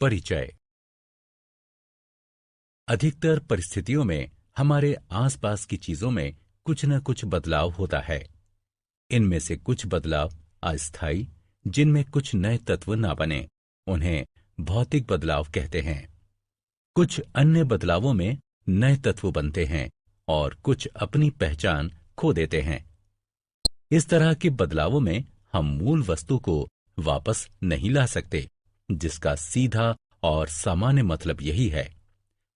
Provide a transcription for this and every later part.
परिचय। अधिकतर परिस्थितियों में हमारे आसपास की चीजों में कुछ न कुछ बदलाव होता है। इनमें से कुछ बदलाव अस्थायी, जिनमें कुछ नए तत्व ना बने, उन्हें भौतिक बदलाव कहते हैं। कुछ अन्य बदलावों में नए तत्व बनते हैं और कुछ अपनी पहचान खो देते हैं। इस तरह के बदलावों में हम मूल वस्तु को वापस नहीं ला सकते, जिसका सीधा और सामान्य मतलब यही है।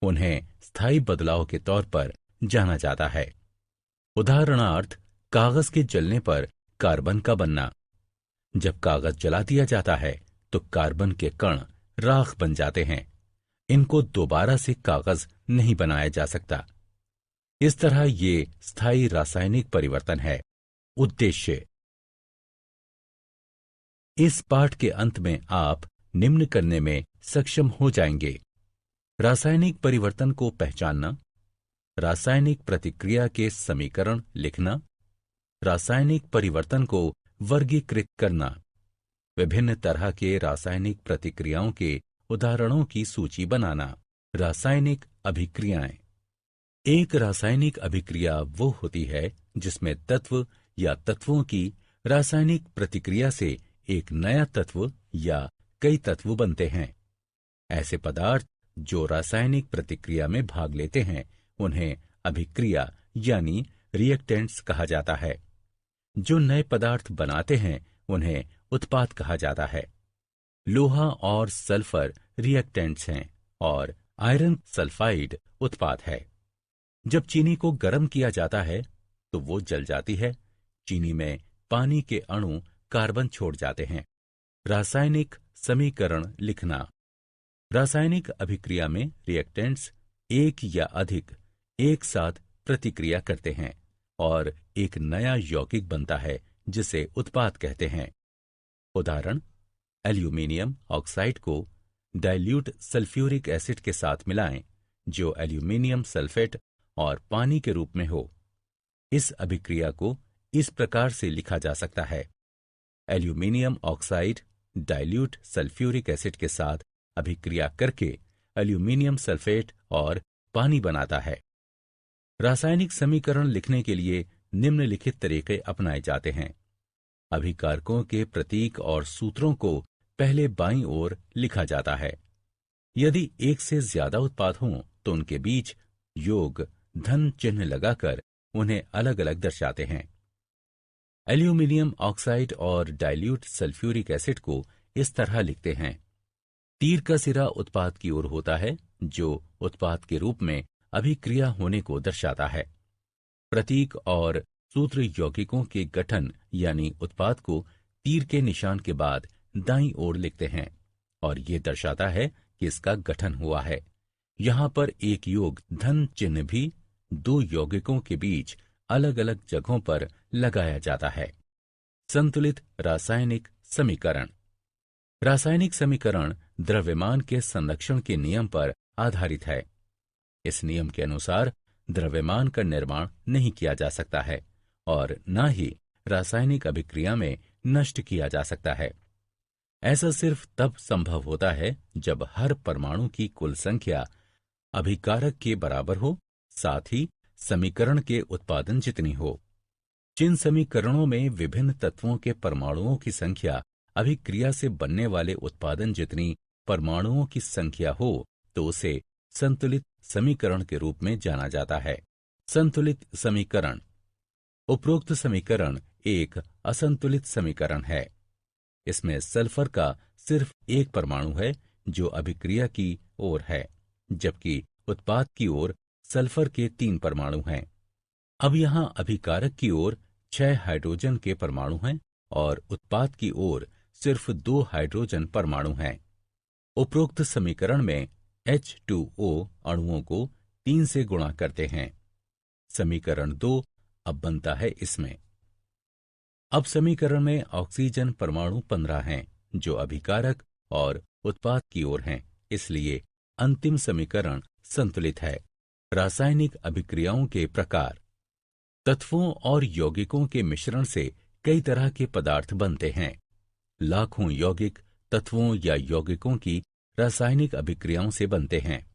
उन्हें स्थायी बदलाव के तौर पर जाना जाता है। उदाहरणार्थ, कागज के जलने पर कार्बन का बनना। जब कागज जला दिया जाता है तो कार्बन के कण राख बन जाते हैं। इनको दोबारा से कागज नहीं बनाया जा सकता। इस तरह ये स्थायी रासायनिक परिवर्तन है। उद्देश्य। इस पाठ के अंत में आप निम्न करने में सक्षम हो जाएंगे: रासायनिक परिवर्तन को पहचानना, रासायनिक प्रतिक्रिया के समीकरण लिखना, रासायनिक परिवर्तन को वर्गीकृत करना, विभिन्न तरह के रासायनिक प्रतिक्रियाओं के उदाहरणों की सूची बनाना। रासायनिक अभिक्रियाएं। एक रासायनिक अभिक्रिया वो होती है जिसमें तत्व या तत्वों की रासायनिक प्रतिक्रिया से एक नया तत्व या कई तत्व बनते हैं। ऐसे पदार्थ जो रासायनिक प्रतिक्रिया में भाग लेते हैं उन्हें अभिक्रिया यानी रिएक्टेंट्स कहा जाता है। जो नए पदार्थ बनाते हैं उन्हें उत्पाद कहा जाता है। लोहा और सल्फर रिएक्टेंट्स हैं और आयरन सल्फाइड उत्पाद है। जब चीनी को गर्म किया जाता है तो वो जल जाती है। चीनी में पानी के अणु कार्बन छोड़ जाते हैं। रासायनिक समीकरण लिखना। रासायनिक अभिक्रिया में रिएक्टेंट्स एक या अधिक एक साथ प्रतिक्रिया करते हैं और एक नया यौगिक बनता है जिसे उत्पाद कहते हैं। उदाहरण, एल्यूमीनियम ऑक्साइड को डाइल्यूट सल्फ्यूरिक एसिड के साथ मिलाएं जो एल्यूमीनियम सल्फेट और पानी के रूप में हो। इस अभिक्रिया को इस प्रकार से लिखा जा सकता है: aluminium oxide dilute sulphuric acid के साथ अभिक्रिया करके एल्यूमीनियम सल्फेट और पानी बनाता है। रासायनिक समीकरण लिखने के लिए निम्नलिखित तरीके अपनाए जाते हैं। अभिकारकों के प्रतीक और सूत्रों को पहले बाईं ओर लिखा जाता है। यदि एक से ज्यादा उत्पाद हों तो उनके बीच योग धन चिन्ह लगाकर उन्हें अलग अलग दर्शाते हैं। एल्यूमीनियम ऑक्साइड और डाइल्यूट सल्फ्यूरिक एसिड को इस तरह लिखते हैं। तीर का सिरा उत्पाद की ओर होता है जो उत्पाद के रूप में अभिक्रिया होने को दर्शाता है। प्रतीक और सूत्र यौगिकों के गठन यानी उत्पाद को तीर के निशान के बाद दाईं ओर लिखते हैं और ये दर्शाता है कि इसका गठन हुआ है। यहाँ पर एक योग धन चिन्ह भी दो यौगिकों के बीच अलग अलग जगहों पर लगाया जाता है। संतुलित रासायनिक समीकरण। रासायनिक समीकरण द्रव्यमान के संरक्षण के नियम पर आधारित है। इस नियम के अनुसार द्रव्यमान का निर्माण नहीं किया जा सकता है और न ही रासायनिक अभिक्रिया में नष्ट किया जा सकता है। ऐसा सिर्फ तब संभव होता है जब हर परमाणु की कुल संख्या अभिकारक के बराबर हो, साथ ही समीकरण के उत्पादन जितनी हो। जिन समीकरणों में विभिन्न तत्वों के परमाणुओं की संख्या अभिक्रिया से बनने वाले उत्पादन जितनी परमाणुओं की संख्या हो तो उसे संतुलित समीकरण के रूप में जाना जाता है। संतुलित समीकरण। उपरोक्त समीकरण एक असंतुलित समीकरण है। इसमें सल्फर का सिर्फ एक परमाणु है जो अभिक्रिया की ओर है, जबकि उत्पाद की ओर सल्फर के 3 परमाणु हैं। अब यहाँ अभिकारक की ओर 6 हाइड्रोजन के परमाणु हैं और उत्पाद की ओर सिर्फ 2 हाइड्रोजन परमाणु हैं। उपरोक्त समीकरण में H2O अणुओं को 3 से गुणा करते हैं। समीकरण 2 अब बनता है इसमें। अब समीकरण में ऑक्सीजन परमाणु 15 हैं जो अभिकारक और उत्पाद की ओर हैं, इसलिए अंतिम समीकरण संतुलित है। रासायनिक अभिक्रियाओं के प्रकार। तत्वों और यौगिकों के मिश्रण से कई तरह के पदार्थ बनते हैं। लाखों यौगिक तत्वों या यौगिकों की रासायनिक अभिक्रियाओं से बनते हैं।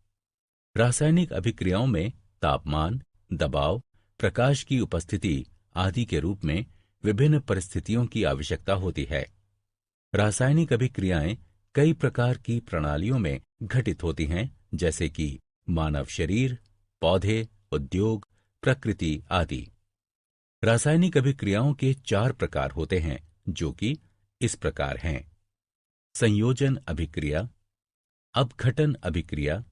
रासायनिक अभिक्रियाओं में तापमान, दबाव, प्रकाश की उपस्थिति आदि के रूप में विभिन्न परिस्थितियों की आवश्यकता होती है। रासायनिक अभिक्रियाएं कई प्रकार की प्रणालियों में घटित होती हैं, जैसे कि मानव शरीर, पौधे, उद्योग, प्रकृति आदि। रासायनिक अभिक्रियाओं के 4 प्रकार होते हैं, जो कि इस प्रकार हैं: संयोजन अभिक्रिया, अपघटन अभिक्रिया,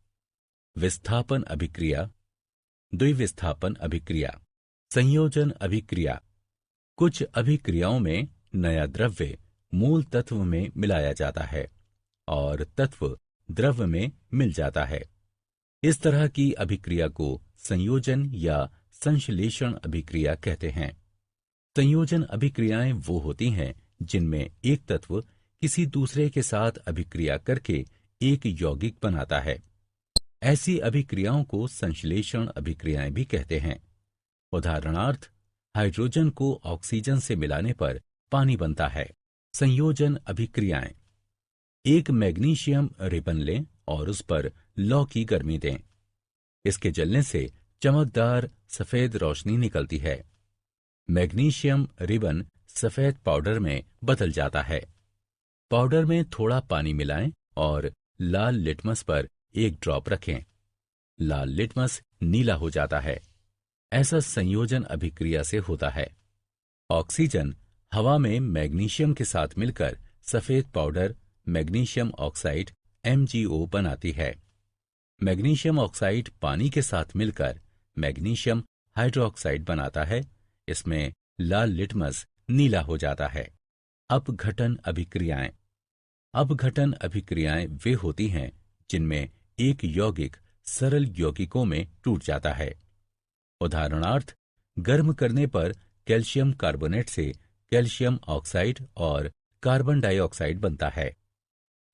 विस्थापन अभिक्रिया, द्विविस्थापन अभिक्रिया। संयोजन अभिक्रिया: कुछ अभिक्रियाओं में नया द्रव्य मूल तत्व में मिलाया जाता है और तत्व द्रव्य में मिल जाता है। इस तरह की अभिक्रिया को संयोजन या संश्लेषण अभिक्रिया कहते हैं। संयोजन अभिक्रियाएं वो होती हैं जिनमें एक तत्व किसी दूसरे के साथ अभिक्रिया करके एक यौगिक बनाता है। ऐसी अभिक्रियाओं को संश्लेषण अभिक्रियाएं भी कहते हैं। उदाहरणार्थ, हाइड्रोजन को ऑक्सीजन से मिलाने पर पानी बनता है। संयोजन अभिक्रियाएं: एक मैग्नीशियम रिबन लें और उस पर लौ की गर्मी दें। इसके जलने से चमकदार सफेद रोशनी निकलती है। मैग्नीशियम रिबन सफेद पाउडर में बदल जाता है। पाउडर में थोड़ा पानी मिलाएं और लाल लिटमस पर एक ड्रॉप रखें। लाल लिटमस नीला हो जाता है। ऐसा संयोजन अभिक्रिया से होता है। ऑक्सीजन हवा में मैग्नीशियम के साथ मिलकर सफेद पाउडर मैग्नीशियम ऑक्साइड MgO बनाती है। मैग्नीशियम ऑक्साइड पानी के साथ मिलकर मैग्नीशियम हाइड्रोक्साइड बनाता है। इसमें लाल लिटमस नीला हो जाता है। अपघटन अभिक्रियाएं: अपघटन अभिक्रियाएं वे होती हैं जिनमें एक यौगिक सरल यौगिकों में टूट जाता है। उदाहरणार्थ, गर्म करने पर कैल्शियम कार्बोनेट से कैल्शियम ऑक्साइड और कार्बन डाइऑक्साइड बनता है।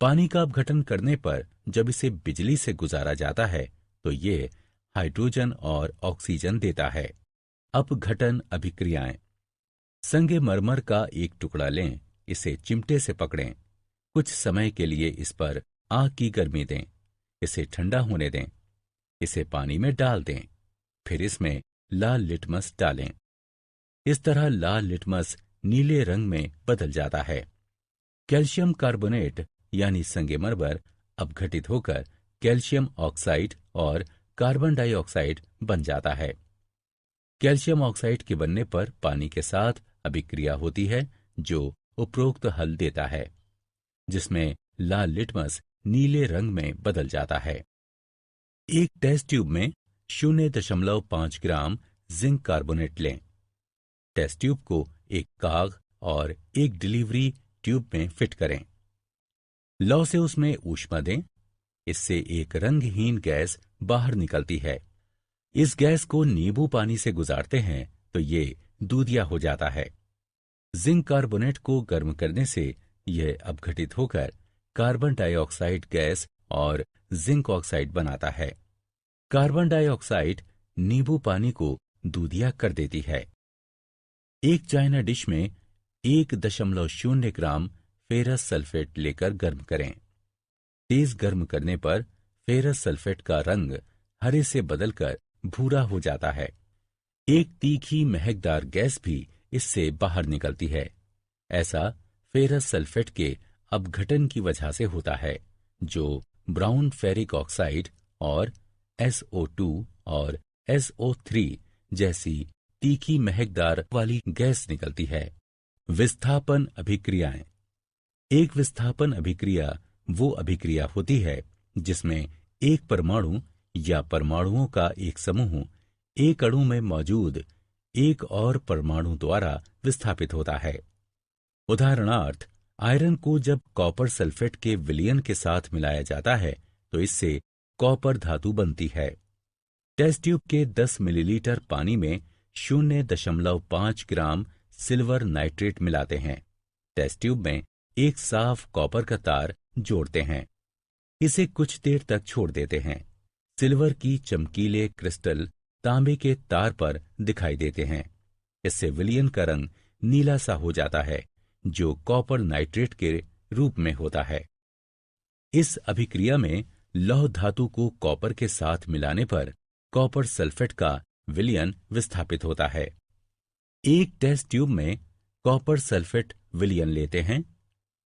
पानी का अपघटन करने पर जब इसे बिजली से गुजारा जाता है तो ये हाइड्रोजन और ऑक्सीजन देता है। अपघटन अभिक्रियाएं: संगमरमर का एक टुकड़ा लें, इसे चिमटे से पकड़ें, कुछ समय के लिए इस पर आग की गर्मी दें, इसे ठंडा होने दें, इसे पानी में डाल दें, फिर इसमें लाल लिटमस डालें। इस तरह लाल लिटमस नीले रंग में बदल जाता है। कैल्शियम कार्बोनेट यानी संगमरमर अपघटित होकर कैल्शियम ऑक्साइड और कार्बन डाइऑक्साइड बन जाता है। कैल्शियम ऑक्साइड के बनने पर पानी के साथ अभिक्रिया होती है जो उपरोक्त हल देता है, जिसमें लाल लिटमस नीले रंग में बदल जाता है। एक टेस्ट ट्यूब में 0.5 ग्राम जिंक कार्बोनेट लें। टेस्ट ट्यूब को एक काग और एक डिलीवरी ट्यूब में फिट करें। लौ से उसमें ऊष्मा दें। इससे एक रंगहीन गैस बाहर निकलती है। इस गैस को नींबू पानी से गुजारते हैं तो ये दूधिया हो जाता है। जिंक कार्बोनेट को गर्म करने से यह अपघटित होकर कार्बन डाइऑक्साइड गैस और जिंक ऑक्साइड बनाता है। कार्बन डाइऑक्साइड नींबू पानी को दूधिया कर देती है। एक चाइना डिश में 1.0 ग्राम फेरस सल्फेट लेकर गर्म करें। तेज गर्म करने पर फेरस सल्फेट का रंग हरे से बदलकर भूरा हो जाता है। एक तीखी महकदार गैस भी इससे बाहर निकलती है। ऐसा फेरस सल्फेट के अपघटन की वजह से होता है, जो ब्राउन फेरिक ऑक्साइड और SO2 और SO3 जैसी तीखी महकदार वाली गैस निकलती है। विस्थापन अभिक्रियाएं: एक विस्थापन अभिक्रिया वो अभिक्रिया होती है जिसमें एक परमाणु या परमाणुओं का एक समूह एक अणु में मौजूद एक और परमाणु द्वारा विस्थापित होता है। उदाहरणार्थ, आयरन को जब कॉपर सल्फेट के विलयन के साथ मिलाया जाता है तो इससे कॉपर धातु बनती है। टेस्ट ट्यूब के 10 मिलीलीटर पानी में 0.5 ग्राम सिल्वर नाइट्रेट मिलाते हैं। टेस्ट ट्यूब में एक साफ कॉपर का तार जोड़ते हैं। इसे कुछ देर तक छोड़ देते हैं। सिल्वर की चमकीले क्रिस्टल तांबे के तार पर दिखाई देते हैं। इससे विलयन का रंग नीला सा हो जाता है, जो कॉपर नाइट्रेट के रूप में होता है। इस अभिक्रिया में लौह धातु को कॉपर के साथ मिलाने पर कॉपर सल्फेट का विलयन विस्थापित होता है। एक टेस्ट ट्यूब में कॉपर सल्फेट विलयन लेते हैं।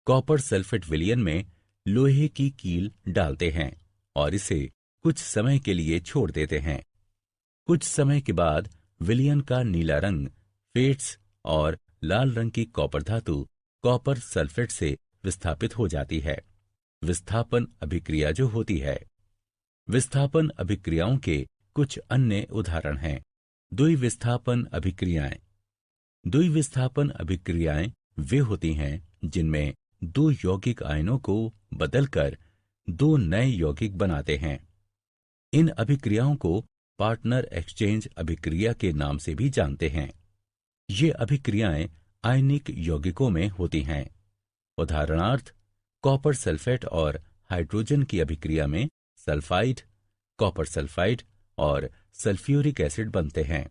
कॉपर सल्फेट विलयन में लोहे की कील डालते हैं और इसे कुछ समय के लिए छोड़ देते हैं। कुछ समय के बाद विलयन का नीला रंग फेड्स और लाल रंग की कॉपर धातु कॉपर सल्फेट से विस्थापित हो जाती है। विस्थापन अभिक्रिया जो होती है। विस्थापन अभिक्रियाओं के कुछ अन्य उदाहरण हैं। द्विविस्थापन अभिक्रियाएं। द्विविस्थापन अभिक्रियाएं वे होती हैं जिनमें दो यौगिक आयनों को बदलकर दो नए यौगिक बनाते हैं। इन अभिक्रियाओं को पार्टनर एक्सचेंज अभिक्रिया के नाम से भी जानते हैं। ये अभिक्रियाएं आयनिक यौगिकों में होती हैं। उदाहरणार्थ, कॉपर सल्फेट और हाइड्रोजन की अभिक्रिया में सल्फाइड, कॉपर सल्फाइड और सल्फ्यूरिक एसिड बनते हैं।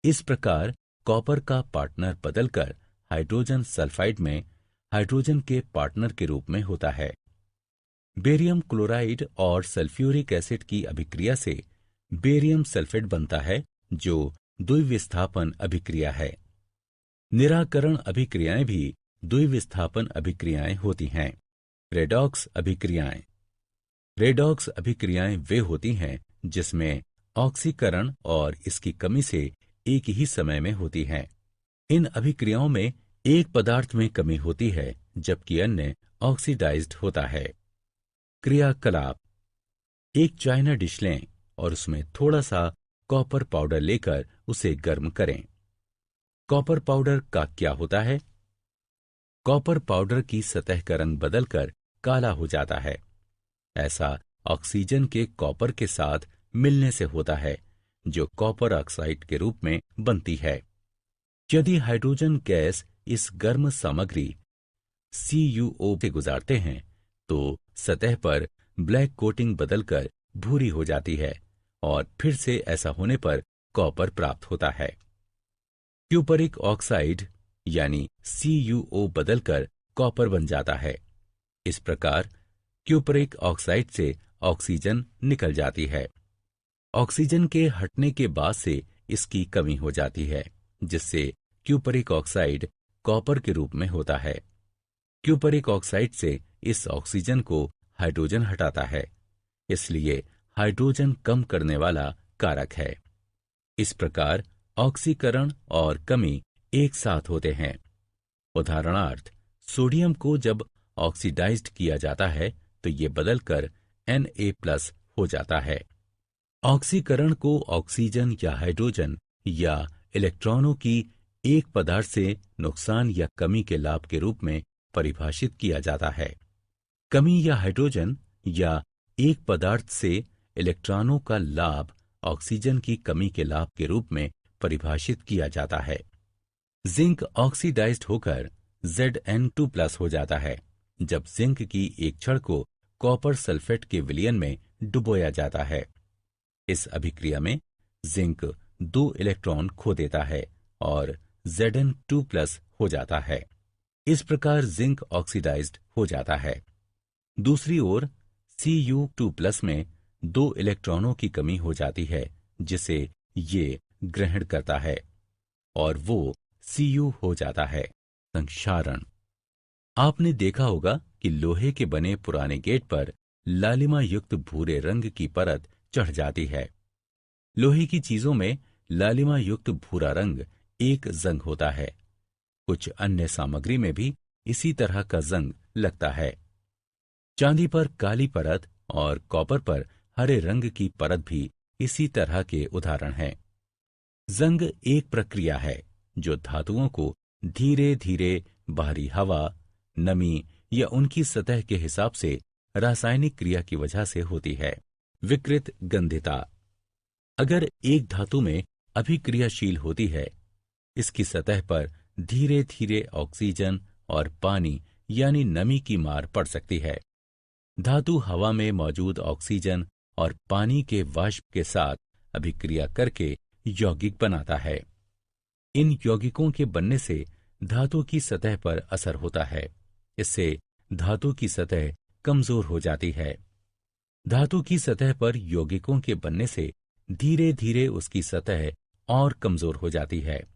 इस प्रकार कॉपर का पार्टनर बदलकर हाइड्रोजन सल्फाइड में हाइड्रोजन के पार्टनर के रूप में होता है। बेरियम क्लोराइड और सल्फ्यूरिक एसिड की अभिक्रिया से बेरियम सल्फेट बनता है, जो द्विविस्थापन अभिक्रिया है। निराकरण अभिक्रियाएं भी द्विविस्थापन अभिक्रियाएं होती हैं। रेडॉक्स अभिक्रियाएं। रेडॉक्स अभिक्रियाएं वे होती हैं जिसमें ऑक्सीकरण और इसकी कमी से एक ही समय में होती हैं। इन अभिक्रियाओं में एक पदार्थ में कमी होती है जबकि अन्य ऑक्सीडाइज्ड होता है। क्रियाकलाप। एक चाइना डिश लें और उसमें थोड़ा सा कॉपर पाउडर लेकर उसे गर्म करें। कॉपर पाउडर का क्या होता है? कॉपर पाउडर की सतह का रंग बदलकर काला हो जाता है। ऐसा ऑक्सीजन के कॉपर के साथ मिलने से होता है, जो कॉपर ऑक्साइड के रूप में बनती है। यदि हाइड्रोजन गैस इस गर्म सामग्री CuO से गुजारते हैं तो सतह पर ब्लैक कोटिंग बदलकर भूरी हो जाती है और फिर से ऐसा होने पर कॉपर प्राप्त होता है। क्यूपरिक ऑक्साइड यानी CuO बदलकर कॉपर बन जाता है। इस प्रकार क्यूपरिक ऑक्साइड से ऑक्सीजन निकल जाती है। ऑक्सीजन के हटने के बाद से इसकी कमी हो जाती है, जिससे क्यूपरिक ऑक्साइड कॉपर के रूप में होता है। क्यूपरिक ऑक्साइड से इस ऑक्सीजन को हाइड्रोजन हटाता है, इसलिए हाइड्रोजन कम करने वाला कारक है। इस प्रकार ऑक्सीकरण और कमी एक साथ होते हैं। उदाहरणार्थ, सोडियम को जब ऑक्सीडाइज्ड किया जाता है तो ये बदलकर Na+ हो जाता है। ऑक्सीकरण को ऑक्सीजन या हाइड्रोजन या इलेक्ट्रॉनों की एक पदार्थ से नुकसान या कमी के लाभ के रूप में परिभाषित किया जाता है। कमी या हाइड्रोजन या एक पदार्थ से इलेक्ट्रॉनों का लाभ ऑक्सीजन की कमी के लाभ के रूप में परिभाषित किया जाता है। जिंक ऑक्सीडाइज्ड होकर Zn2+ हो जाता है जब जिंक की एक छड़ को कॉपर सल्फेट के विलयन में डुबोया जाता है। इस अभिक्रिया में जिंक 2 इलेक्ट्रॉन खो देता है और Zn2+ हो जाता है। इस प्रकार जिंक ऑक्सीडाइज्ड हो जाता है। दूसरी ओर Cu2+ में 2 इलेक्ट्रॉनों की कमी हो जाती है, जिसे ये ग्रहण करता है और वो Cu हो जाता है। संक्षारण। आपने देखा होगा कि लोहे के बने पुराने गेट पर लालिमा युक्त भूरे रंग की परत चढ़ जाती है। लोहे की चीजों में लालिमा युक्त भूरा रंग एक जंग होता है। कुछ अन्य सामग्री में भी इसी तरह का जंग लगता है। चांदी पर काली परत और कॉपर पर हरे रंग की परत भी इसी तरह के उदाहरण हैं। जंग एक प्रक्रिया है जो धातुओं को धीरे धीरे बाहरी हवा, नमी या उनकी सतह के हिसाब से रासायनिक क्रिया की वजह से होती है। विकृत गंधिता। अगर एक धातु में अभिक्रियाशील होती है, इसकी सतह पर धीरे धीरे ऑक्सीजन और पानी यानी नमी की मार पड़ सकती है। धातु हवा में मौजूद ऑक्सीजन और पानी के वाष्प के साथ अभिक्रिया करके यौगिक बनाता है। इन यौगिकों के बनने से धातु की सतह पर असर होता है। इससे धातु की सतह कमजोर हो जाती है। धातु की सतह पर यौगिकों के बनने से धीरे धीरे उसकी सतह और कमजोर हो जाती है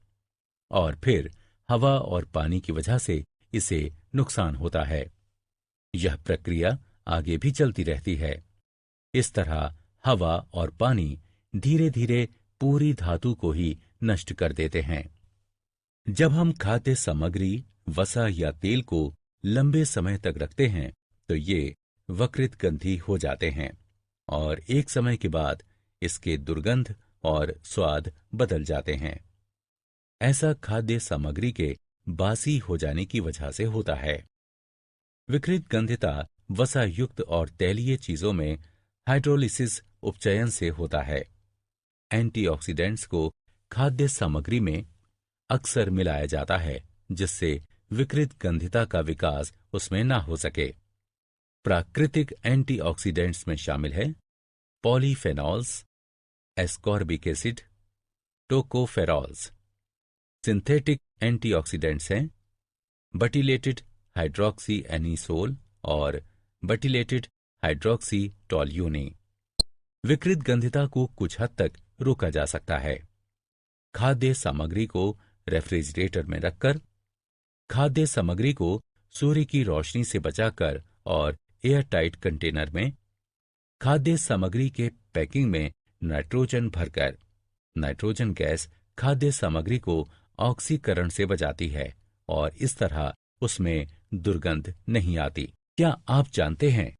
और फिर हवा और पानी की वजह से इसे नुकसान होता है। यह प्रक्रिया आगे भी चलती रहती है। इस तरह हवा और पानी धीरे धीरे पूरी धातु को ही नष्ट कर देते हैं। जब हम खाद्य सामग्री, वसा या तेल को लंबे समय तक रखते हैं तो ये वक्रित गंधी हो जाते हैं और एक समय के बाद इसके दुर्गंध और स्वाद बदल जाते हैं। ऐसा खाद्य सामग्री के बासी हो जाने की वजह से होता है। विकृत गंधिता वसा युक्त और तैलीय चीजों में हाइड्रोलिसिस उपचयन से होता है। एंटीऑक्सीडेंट्स को खाद्य सामग्री में अक्सर मिलाया जाता है जिससे विकृत गंधिता का विकास उसमें ना हो सके। प्राकृतिक एंटीऑक्सीडेंट्स में शामिल है polyphenols, ascorbic acid, tocopherols. Synthetic antioxidants हैं बटिलेटेड हाइड्रोक्सी एनिसोल और बटिलेटेड हाइड्रोक्सी टोल्यूनी। विकृत गंधिता को कुछ हद तक रोका जा सकता है। खाद्य सामग्री को रेफ्रिजरेटर में रखकर, खाद्य सामग्री को सूर्य की रोशनी से बचाकर और एयरटाइट कंटेनर में, खाद्य सामग्री के पैकिंग में नाइट्रोजन भरकर। नाइट्रोजन गैस खाद्य सामग्री को ऑक्सीकरण से बचाती है और इस तरह उसमें दुर्गंध नहीं आती। क्या आप जानते हैं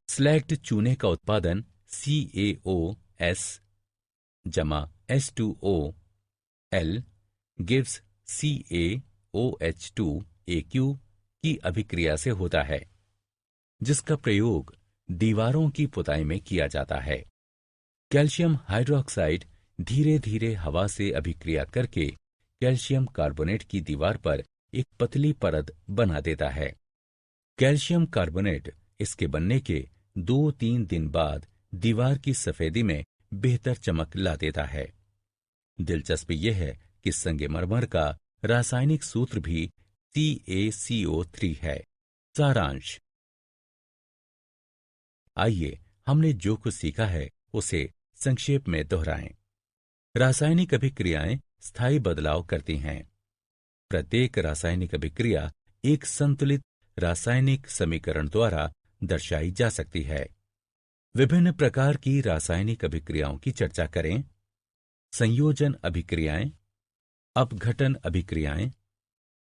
स्लैग्ड चूने का उत्पादन CaOS जमा H2OL गिव्स CaOH2aq की अभिक्रिया से होता है, जिसका प्रयोग दीवारों की पुताई में किया जाता है। कैल्शियम हाइड्रोक्साइड धीरे धीरे हवा से अभिक्रिया करके कैल्शियम कार्बोनेट की दीवार पर एक पतली परत बना देता है। कैल्शियम कार्बोनेट इसके बनने के 2-3 दिन बाद दीवार की सफेदी में बेहतर चमक ला देता है। दिलचस्प यह है कि संगमरमर का रासायनिक सूत्र भी CaCO3 है। सारांश। आइए हमने जो कुछ सीखा है उसे संक्षेप में दोहराएं। रासायनिक अभिक्रियाएं स्थायी बदलाव करती हैं। प्रत्येक रासायनिक अभिक्रिया एक संतुलित रासायनिक समीकरण द्वारा दर्शाई जा सकती है। विभिन्न प्रकार की रासायनिक अभिक्रियाओं की चर्चा करें। संयोजन अभिक्रियाएं, अपघटन अभिक्रियाएं,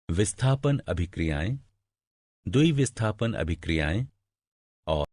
विस्थापन अभिक्रियाएं, द्विविस्थापन अभिक्रियाएं और